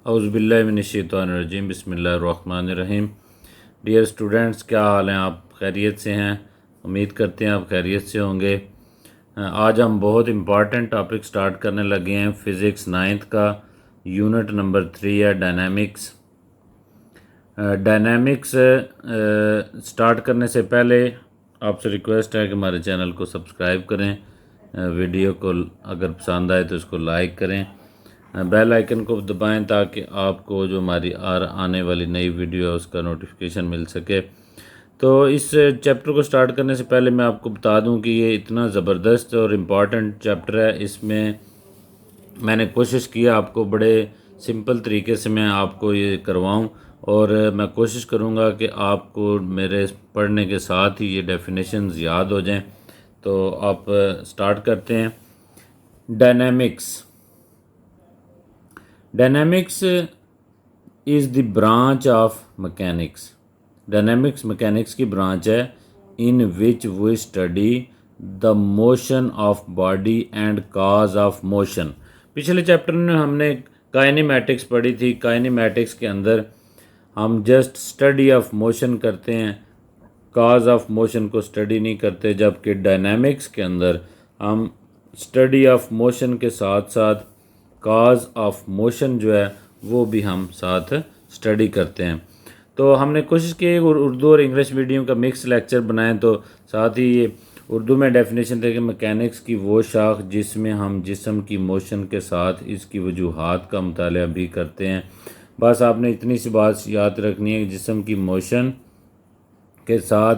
औज़ुबिल्लाहिमिनश्शैतानिर्रजीम बिस्मिल्लाहिर्रहमानिर्रहीम। Dear students, क्या हाल हैं? आप खैरियत से हैं? उम्मीद करते हैं आप खैरियत से होंगे। आज हम बहुत इम्पॉर्टेंट टॉपिक स्टार्ट करने लगे हैं। फ़िज़िक्स 9th का यूनिट नंबर 3 है डायनामिक्स। डायनामिक्स स्टार्ट करने से पहले आपसे रिक्वेस्ट है कि हमारे चैनल को सब्सक्राइब करें, वीडियो को अगर पसंद आए तो इसको लाइक करें, बेल आइकन को दबाएं ताकि आपको जो हमारी आने वाली नई वीडियो है उसका नोटिफिकेशन मिल सके। तो इस चैप्टर को स्टार्ट करने से पहले मैं आपको बता दूं कि ये इतना ज़बरदस्त और इम्पॉर्टेंट चैप्टर है। इसमें मैंने कोशिश की आपको बड़े सिंपल तरीके से मैं आपको ये करवाऊं और मैं कोशिश करूंगा कि आपको मेरे पढ़ने के साथ ही ये डेफिनेशंस याद हो जाएं। तो आप स्टार्ट करते हैं। Dynamics is the branch of mechanics. Dynamics mechanics की ब्रांच है in which we study the motion of body and cause of motion. पिछले चैप्टर में हमने काइनेमैटिक्स पढ़ी थी। काइनेमैटिक्स के अंदर हम जस्ट स्टडी ऑफ मोशन करते हैं, काज ऑफ मोशन को स्टडी नहीं करते, जबकि डायनामिक्स के अंदर हम स्टडी ऑफ मोशन के साथ साथ काज ऑफ मोशन जो है वो भी हम साथ स्टडी करते हैं। तो हमने कोशिश की उर्दू और इंग्लिश मीडियम का मिक्स लेक्चर बनाएं, तो साथ ही ये उर्दू में डेफिनेशन थे कि मैकेनिक्स की वो शाख जिसमें हम जिस्म की मोशन के साथ इसकी वजूहात का मुताला भी करते हैं। बस आपने इतनी सी बात याद रखनी है कि जिस्म की मोशन के साथ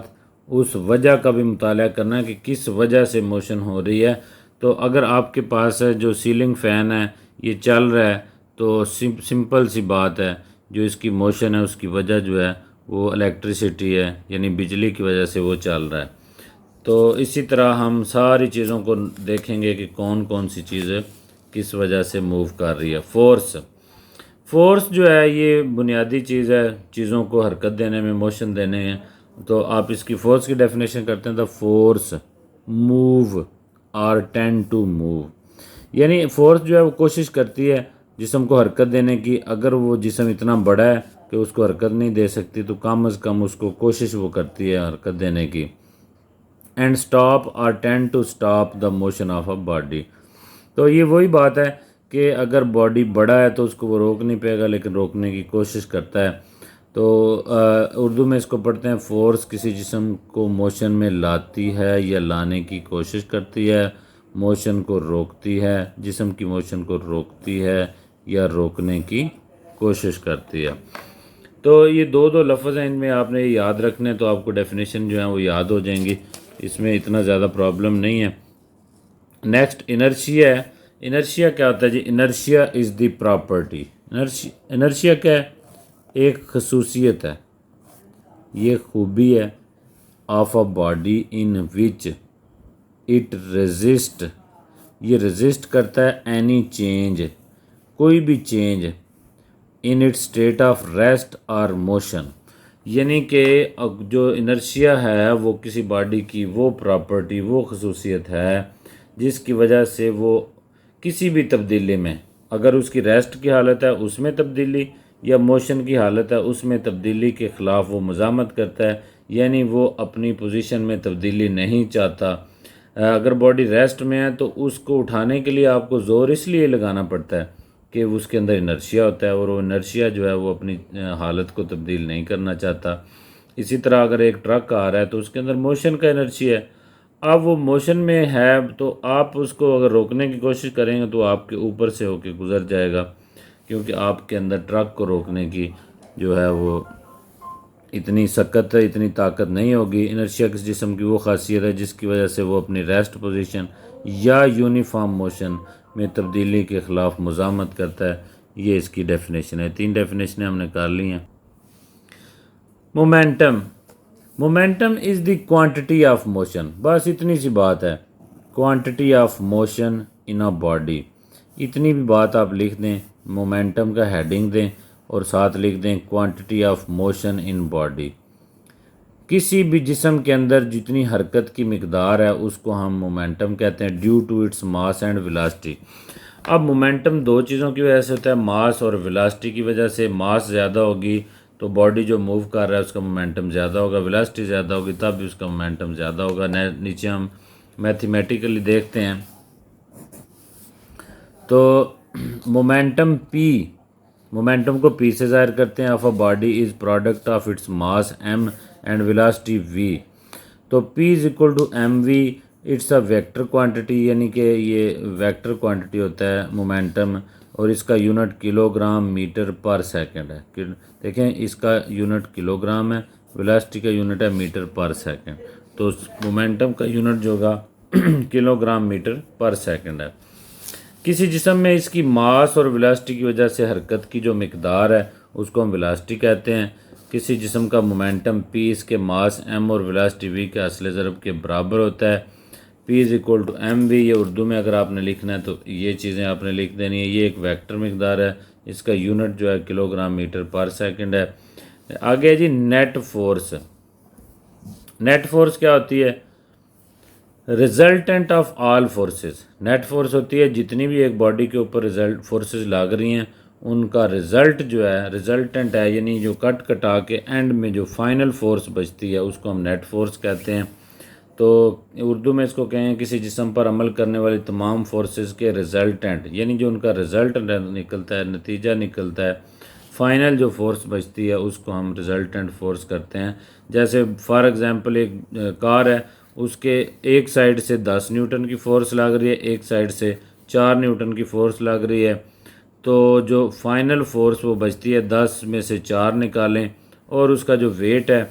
उस वजह का भी मुताला करना है कि किस वजह से मोशन हो रही है। तो अगर आपके पास है जो सीलिंग फ़ैन है ये चल रहा है तो सिंपल सी बात है, जो इसकी मोशन है उसकी वजह जो है वो इलेक्ट्रिसिटी है, यानी बिजली की वजह से वो चल रहा है। तो इसी तरह हम सारी चीज़ों को देखेंगे कि कौन कौन सी चीज़ें किस वजह से मूव कर रही है। फोर्स जो है ये बुनियादी चीज़ है, चीज़ों को हरकत देने में, मोशन देने में। तो आप इसकी फोर्स की डेफिनेशन करते हैं, the force move or tend to move. यानी फोर्स जो है वो कोशिश करती है जिस्म को हरकत देने की। अगर वो जिस्म इतना बड़ा है कि उसको हरकत नहीं दे सकती तो कम अज़ कम उसको कोशिश वो करती है हरकत देने की। And stop or tend to stop the motion of a body. तो ये वही बात है कि अगर बॉडी बड़ा है तो उसको वो रोक नहीं पाएगा, लेकिन रोकने की कोशिश करता है। तो उर्दू में इसको पढ़ते हैं, फोर्स किसी जिस्म को मोशन में लाती है या लाने की कोशिश करती है, मोशन को रोकती है, जिस्म की मोशन को रोकती है या रोकने की कोशिश करती है। तो ये दो लफ्ज़ हैं, इनमें आपने याद रखने, तो आपको डेफिनेशन जो है वो याद हो जाएंगी, इसमें इतना ज़्यादा प्रॉब्लम नहीं है। नेक्स्ट इनर्शिया है। इनर्शिया क्या होता है जी? Inertia is the property. Inertia क्या है? एक खसूसियत है, ये खूबी है of a body in which it resist. ये रेजिस्ट करता है एनी चेंज, कोई भी change, in its state of rest और मोशन। यानी कि जो इनर्शिया है वो किसी बॉडी की वो प्रॉपर्टी, वो खसूसियत है जिसकी वजह से वो किसी भी तब्दीली में, अगर उसकी रेस्ट की हालत है उसमें तब्दीली या मोशन की हालत है उसमें तब्दीली के ख़िलाफ़ वो मज़ामत करता है, यानी वो अपनी पोजीशन में तब्दीली नहीं चाहता। अगर बॉडी रेस्ट में है तो उसको उठाने के लिए आपको ज़ोर इसलिए लगाना पड़ता है कि उसके अंदर इनर्शिया होता है और वो इनर्शिया जो है वो अपनी हालत को तब्दील नहीं करना चाहता। इसी तरह अगर एक ट्रक आ रहा है तो उसके अंदर मोशन का इनर्शिया है। अब वो मोशन में है तो आप उसको अगर रोकने की कोशिश करेंगे तो आपके ऊपर से होके गुजर जाएगा, क्योंकि आपके अंदर ट्रक को रोकने की जो है वो इतनी सख्त, इतनी ताकत नहीं होगी। इनर्शिया किस जिस्म की वो खासियत है जिसकी वजह से वो अपनी रेस्ट पोजीशन या यूनिफॉर्म मोशन में तब्दीली के ख़िलाफ़ मज़ामत करता है। ये इसकी डेफिनेशन है। 3 डेफिनेशनें हमने कर ली हैं। Momentum is the quantity of motion. बस इतनी सी बात है, quantity of motion in a body. इतनी भी बात आप लिख दें, मोमेंटम का हेडिंग दें और साथ लिख दें quantity of motion in body. किसी भी जिस्म के अंदर जितनी हरकत की मिकदार है उसको हम मोमेंटम कहते हैं, due to its mass and velocity. अब मोमेंटम दो चीज़ों की वजह से होता है, मास और वेलोसिटी की वजह से। मास ज़्यादा होगी तो बॉडी जो मूव कर रहा है उसका मोमेंटम ज़्यादा होगा, वेलोसिटी ज़्यादा होगी तब भी उसका मोमेंटम ज़्यादा होगा। नीचे हम मैथमेटिकली देखते हैं तो मोमेंटम पी, मोमेंटम को पी से ज़ाहिर करते हैं, of a body is product of its mass M and velocity V. तो P is equal to M V, it's a vector quantity, यानी कि ये वेक्टर क्वांटिटी होता है मोमेंटम, और इसका यूनिट किलोग्राम मीटर पर सेकंड है। देखें इसका यूनिट किलोग्राम है, वेलोसिटी का यूनिट है मीटर पर सेकंड, तो मोमेंटम का यूनिट जो होगा किलोग्राम मीटर पर सेकंड है। किसी जिस्म में इसकी मास और वेलोसिटी की वजह से हरकत की जो मिकदार है उसको हम वेलोसिटी कहते हैं। किसी जिस्म का मोमेंटम पी इसके मास एम और वेलोसिटी वी के असले ज़रब के बराबर होता है। P is equal to M V, ये उर्दू में अगर आपने लिखना है तो ये चीज़ें आपने लिख देनी है। ये एक वेक्टर मिकदार है, इसका यूनिट जो है किलोग्राम मीटर पर सेकंड है। आगे है जी नेट फोर्स। नेट फोर्स क्या होती है? Resultant of all forces. Net force होती है जितनी भी एक बॉडी के ऊपर रिजल्ट फोर्सेस लाग रही हैं उनका रिजल्ट जो है रिजल्टेंट है, यानी जो कट कटा के एंड में जो फाइनल फोर्स बचती है उसको हम नेट फोर्स कहते हैं। तो उर्दू में इसको कहें किसी जिस्म पर अमल करने वाली तमाम फोर्सेस के रिजल्टेंट, यानी जो उनका रिजल्ट निकलता है, नतीजा निकलता है, फाइनल जो फोर्स बचती है उसको हम रिजल्टेंट फोर्स करते हैं। जैसे फॉर एग्जांपल एक कार है, उसके एक साइड से 10 न्यूटन की फ़ोर्स लग रही है, एक साइड से 4 न्यूटन की फ़ोर्स लग रही है, तो जो फाइनल फोर्स वो बचती है 10 में से 4 निकालें, और उसका जो वेट है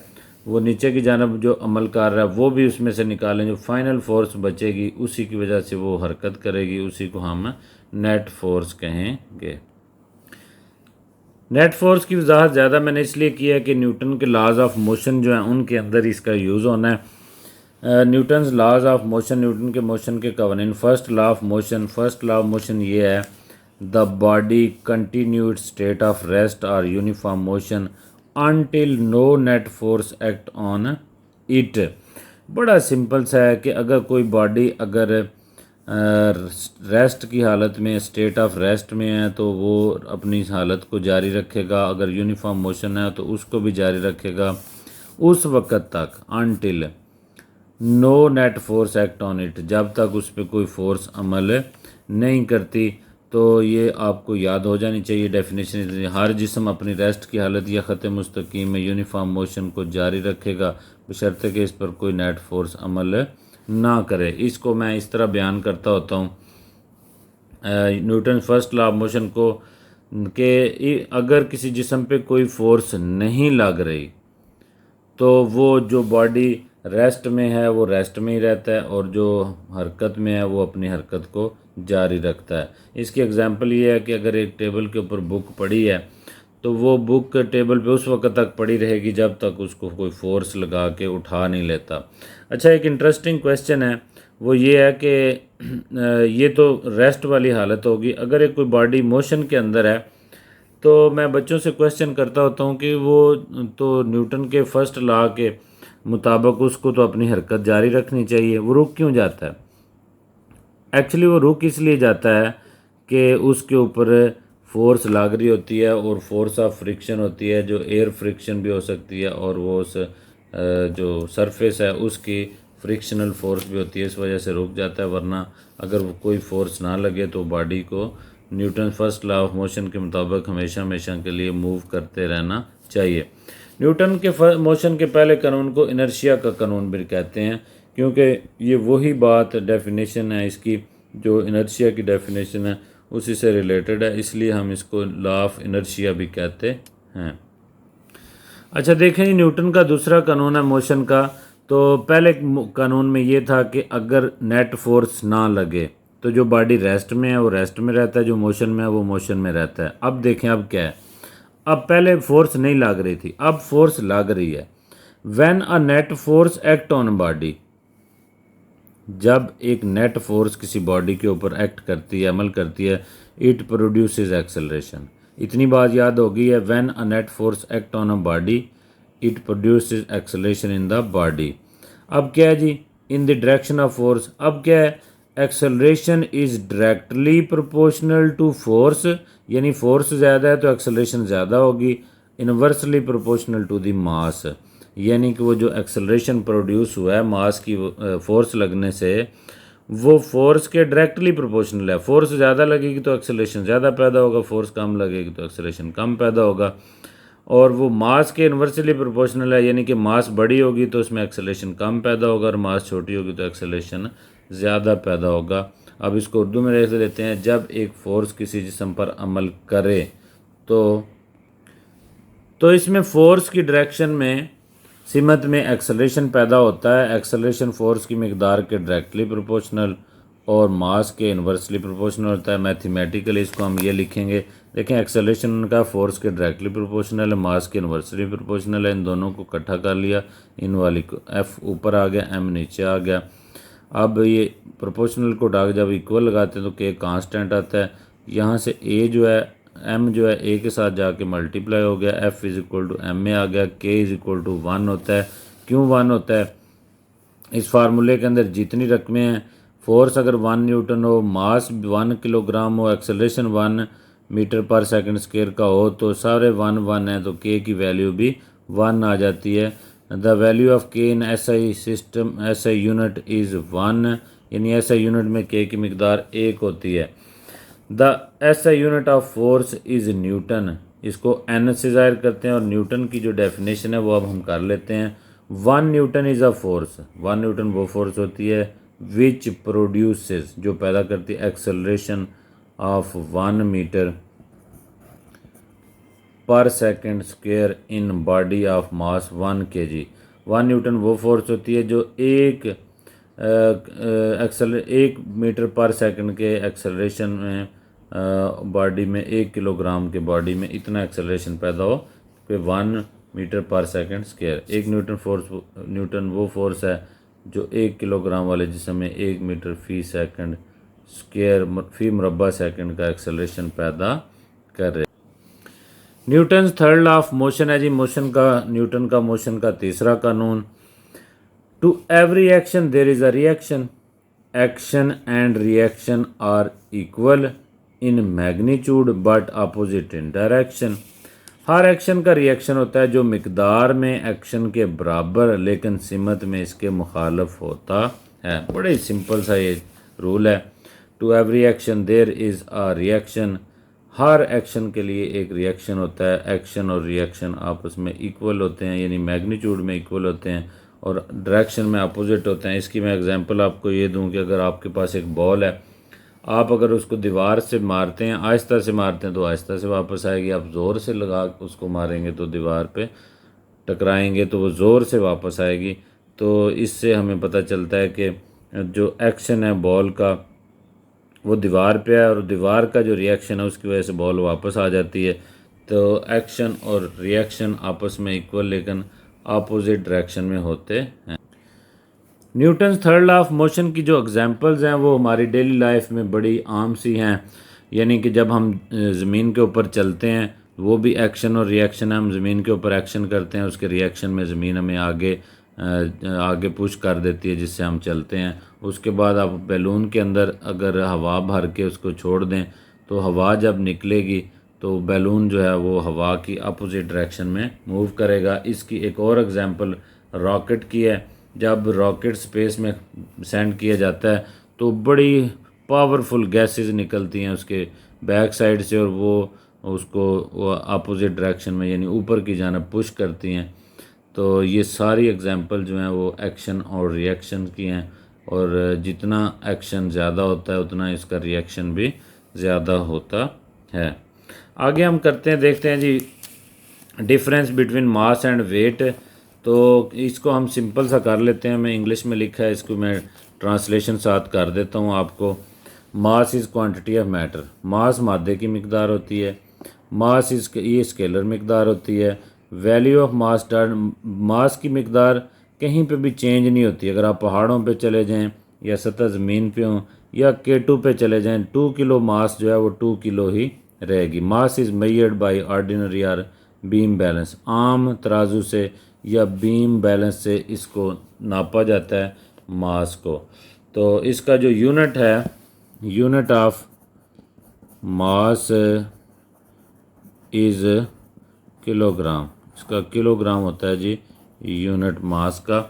वो नीचे की जानब जो अमल कर रहा है वो भी उसमें से निकालें, जो फाइनल फोर्स बचेगी उसी की वजह से वो हरकत करेगी, उसी को हम नेट फोर्स कहेंगे। नेट फोर्स की वजाहत ज़्यादा मैंने इसलिए की है कि न्यूटन के लॉज ऑफ मोशन जो हैं उनके अंदर इसका यूज़ होना है। Newton's laws of motion, Newton के मोशन के कवानीन। First law of motion, first law of motion ये है, the body continue its state of rest और uniform motion until no net force act on it. बड़ा simple सा है कि अगर कोई बॉडी अगर रेस्ट की हालत में, स्टेट ऑफ रेस्ट में है तो वो अपनी हालत को जारी रखेगा, अगर यूनिफॉर्म मोशन है तो उसको भी जारी रखेगा उस वक्त तक, until no net force act on it, जब तक उस पर कोई फोर्स अमल नहीं करती। तो ये आपको याद हो जानी चाहिए डेफिनेशन। हर जिस्म अपनी रेस्ट की हालत या ख़त मुस्तकीम में यूनिफॉर्म मोशन को जारी रखेगा बशर्ते कि इस पर कोई नेट फोर्स अमल ना करे। इसको मैं इस तरह बयान करता होता हूँ Newton first law of motion को, कि अगर किसी जिस्म पे कोई फोर्स नहीं लग रही तो वो जो बॉडी रेस्ट में है वो रेस्ट में ही रहता है, और जो हरकत में है वो अपनी हरकत को जारी रखता है। इसकी एग्जांपल ये है कि अगर एक टेबल के ऊपर बुक पड़ी है तो वो बुक टेबल पे उस वक्त तक पड़ी रहेगी जब तक उसको कोई फोर्स लगा के उठा नहीं लेता। अच्छा, एक इंटरेस्टिंग क्वेश्चन है, वो ये है कि ये तो रेस्ट वाली हालत होगी, अगर एक कोई बॉडी मोशन के अंदर है तो मैं बच्चों से क्वेश्चन करता होता हूँ कि वो तो न्यूटन के फर्स्ट लॉ के मुताबिक उसको तो अपनी हरकत जारी रखनी चाहिए, वो रुक क्यों जाता है? एक्चुअली वो रुक इसलिए जाता है कि उसके ऊपर फोर्स लग रही होती है, और फोर्स ऑफ फ्रिक्शन होती है जो एयर फ्रिक्शन भी हो सकती है, और वो उस जो सरफेस है उसकी फ्रिक्शनल फोर्स भी होती है, इस वजह से रुक जाता है। वरना अगर वो कोई फोर्स ना लगे तो बॉडी को Newton first law of motion के मुताबिक हमेशा हमेशा के लिए मूव करते रहना चाहिए। न्यूटन के मोशन के पहले कानून को इनर्शिया का कानून भी कहते हैं, क्योंकि ये वही बात डेफिनेशन है इसकी जो इनर्शिया की डेफिनेशन है उसी से रिलेटेड है, इसलिए हम इसको लॉ ऑफ इनर्शिया भी कहते हैं। अच्छा देखें, न्यूटन का दूसरा कानून है मोशन का। तो पहले कानून में ये था कि अगर नेट फोर्स ना लगे तो जो बॉडी रेस्ट में है वो रेस्ट में रहता है, जो मोशन में है वो मोशन में रहता है। अब देखें अब क्या है, अब पहले फोर्स नहीं लग रही थी, अब फोर्स लग रही है। When a net force act on body, जब एक नेट फोर्स किसी बॉडी के ऊपर एक्ट करती है, अमल करती है, इट प्रोड्यूसेस एक्सेलरेशन। इतनी बात याद होगी है, when a net force act on a body it produces acceleration in the body. अब क्या है जी, in the direction of force. अब क्या है, acceleration is directly proportional to force, यानी फोर्स ज़्यादा है तो एक्सेलरेशन ज़्यादा होगी। Inversely proportional to the mass, यानी कि वो जो एक्सेलरेशन प्रोड्यूस हुआ है मास की फोर्स लगने से, वो फोर्स के डायरेक्टली प्रोपोर्शनल है। फोर्स ज़्यादा लगेगी तो एक्सेलरेशन ज़्यादा पैदा होगा, फोर्स कम लगेगी तो एक्सेलरेशन कम पैदा होगा। और वो मास के इन्वर्सली प्रोपोर्शनल है, यानी कि मास बड़ी होगी तो उसमें एक्सेलरेशन कम पैदा होगा और मास छोटी होगी तो एक्सेलरेशन ज़्यादा पैदा होगा। अब इसको उर्दू में लिख लेते हैं। जब एक फोर्स किसी जिस्म पर अमल करे तो इसमें फोर्स की डायरेक्शन में सिमत में एक्सेलरेशन पैदा होता है। एक्सेलरेशन फोर्स की मिकदार के डायरेक्टली प्रोपोर्शनल और मास के इन्वर्सली प्रोपोर्शनल होता है। मैथमेटिकली इसको हम ये लिखेंगे, देखें एक्सेलरेशन का फोर्स के डायरेक्टली प्रोपोर्शनल है, मास के इन्वर्सली प्रोपोर्शनल है। इन दोनों को इकट्ठा कर लिया, इन वाली को एफ ऊपर आ गया, एम नीचे आ गया। अब ये प्रोपोर्शनल को डाक जब इक्वल लगाते हैं तो के कांस्टेंट आता है। यहाँ से ए जो है, एम जो है ए के साथ जाके मल्टीप्लाई हो गया, F is equal to M में आ गया, के इज़ इक्वल टू 1 होता है। क्यों 1 होता है? इस फार्मूले के अंदर जितनी रकमें हैं, फोर्स अगर 1 न्यूटन हो, मास 1 किलोग्राम हो, एक्सेलरेशन 1 मीटर पर सेकंड स्क्वायर का हो, तो सारे 1 1 है, तो के की वैल्यू भी 1 आ जाती है। द वैल्यू ऑफ के in SI system, SI unit is 1, यानी एसआई यूनिट में के की मिकदार 1 होती है। The SI unit of force is Newton, इसको एन से ज़ाहिर करते हैं और न्यूटन की जो डेफिनेशन है वो अब हम कर लेते हैं। 1 Newton is a force, 1 newton वो फोर्स होती है विच प्रोड्यूसेस, जो पैदा करती है एक्सेलरेशन ऑफ 1 मीटर पर second square in body of mass 1 kg। 1 newton वो फोर्स होती है जो 1 मीटर पर सेकंड के एक्सेलरेशन में बॉडी में 1 किलोग्राम के बॉडी में इतना एक्सेलरेशन पैदा हो कि 1 मीटर पर सेकंड स्क्वायर। 1 न्यूटन वो फोर्स है जो 1 किलोग्राम वाले जिस्म में 1 मीटर फी सेकंड स्क्वायर फी मुरब्बा सेकंड का एक्सेलरेशन पैदा कर रहे। Newton's third law of motion है जी, मोशन का, न्यूटन का मोशन का तीसरा कानून। To every action there is a reaction, action and reaction are equal in magnitude but opposite in direction. हर एक्शन का रिएक्शन होता है जो मिकदार में एक्शन के बराबर लेकिन सिमत में इसके मुखालफ होता है। बड़े सिंपल सा ये रूल है। To every action there is a reaction, हर एक्शन के लिए एक रिएक्शन होता है। एक्शन और रिएक्शन आपस में इक्वल होते हैं, यानी मैग्नीट्यूड में इक्वल होते हैं और डायरेक्शन में अपोजिट होते हैं। इसकी मैं एग्जांपल आपको ये दूं कि अगर आपके पास एक बॉल है, आप अगर उसको दीवार से मारते हैं, आहिस्ता से मारते हैं तो आहिस्ता से वापस आएगी। आप ज़ोर से लगा उसको मारेंगे तो दीवार पे टकराएंगे तो वो ज़ोर से वापस आएगी। तो इससे हमें पता चलता है कि जो एक्शन है बॉल का वो दीवार पे है और दीवार का जो रिएक्शन है उसकी वजह से बॉल वापस आ जाती है। तो एक्शन और रिएक्शन आपस में इक्वल लेकिन अपोजिट डायरेक्शन में होते हैं। Newton's third law of motion की जो एग्जांपल्स हैं वो हमारी डेली लाइफ में बड़ी आम सी हैं, यानी कि जब हम ज़मीन के ऊपर चलते हैं वो भी एक्शन और रिएक्शन है। हम ज़मीन के ऊपर एक्शन करते हैं, उसके रिएक्शन में ज़मीन हमें आगे पुश कर देती है जिससे हम चलते हैं। उसके बाद आप बैलून के अंदर अगर हवा भर के उसको छोड़ दें तो हवा जब निकलेगी तो बैलून जो है वो हवा की अपोजिट डायरेक्शन में मूव करेगा। इसकी एक और एग्जांपल रॉकेट की है। जब रॉकेट स्पेस में सेंड किया जाता है तो बड़ी पावरफुल गैसेस निकलती हैं उसके बैक साइड से और वो उसको अपोजिट डायरेक्शन में यानी ऊपर की जानब पुश करती हैं। तो ये सारी एग्जांपल जो हैं वो एक्शन और रिएक्शन की हैं और जितना एक्शन ज़्यादा होता है उतना इसका रिएक्शन भी ज़्यादा होता है। आगे हम करते हैं, देखते हैं जी difference between mass and weight. तो इसको हम सिंपल सा कर लेते हैं। मैं इंग्लिश में लिखा है, इसको मैं ट्रांसलेशन साथ कर देता हूँ आपको। Mass is quantity of matter, mass मादे की मिकदार होती है। मास इज़ ये स्केलर मिकदार होती है। वैल्यू ऑफ मास टर्न, मास की मिकदार कहीं पे भी चेंज नहीं होती। अगर आप पहाड़ों पे चले जाएं या सतह ज़मीन पे हों या K2 पे चले जाएं, 2 किलो मास जो है वो 2 किलो ही रहेगी। Mass is measured by ordinary और बीम बैलेंस, आम तराजू से या बीम बैलेंस से इसको नापा जाता है मास को। तो इसका जो यूनिट है, unit of mass is kilogram. इसका किलोग्राम होता है जी यूनिट मास का।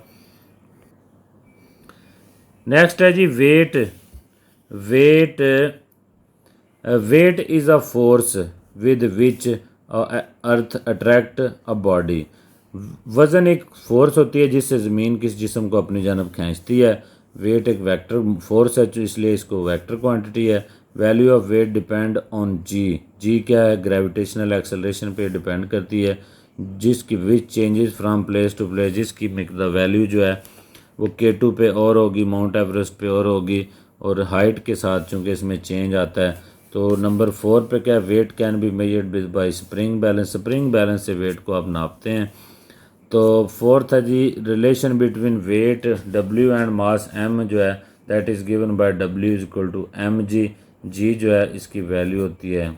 नेक्स्ट है जी weight. Weight weight is a force with which earth attract a body. वज़न एक फोर्स होती है जिससे ज़मीन किस जिस्म को अपनी जानब खींचती है। वेट एक वेक्टर फोर्स है, तो इसलिए इसको वेक्टर क्वांटिटी है। Value of weight depend on G. G क्या है? ग्रेविटेशनल एक्सेलरेशन पे डिपेंड करती है, जिसकी which changes from place to place. जिसकी वैल्यू जो है वो K2 पे और होगी, माउंट एवरेस्ट पे और होगी, और हाइट के साथ चूँकि इसमें चेंज आता है। तो नंबर 4 पे क्या है? Weight can be measured by spring balance. Spring balance से वेट को आप नापते हैं। तो फोर्थ है जी relation between weight W and mass M जो है that is given by W is equal to mg। जी जो है इसकी वैल्यू होती है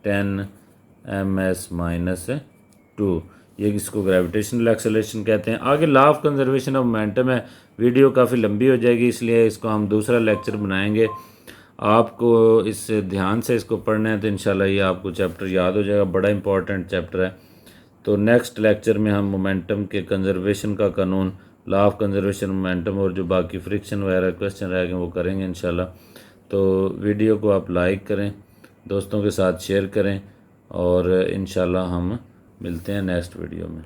10 ms-2। ये इसको ग्रेविटेशनल एक्सेलरेशन कहते हैं। आगे law of conservation of momentum है। वीडियो काफ़ी लंबी हो जाएगी, इसलिए इसको हम दूसरा लेक्चर बनाएंगे। आपको इस ध्यान से इसको पढ़ना है तो इंशाल्लाह ये आपको चैप्टर याद हो जाएगा। बड़ा इंपॉर्टेंट चैप्टर है। तो नेक्स्ट लेक्चर में हम मोमेंटम के कंजर्वेशन का कानून, लॉ ऑफ कंजर्वेशन मोमेंटम और जो बाकी फ्रिक्शन वगैरह क्वेश्चन रह गए वो करेंगे इंशाल्लाह। तो वीडियो को आप लाइक करें, दोस्तों के साथ शेयर करें, और इंशाल्लाह हम मिलते हैं नेक्स्ट वीडियो में।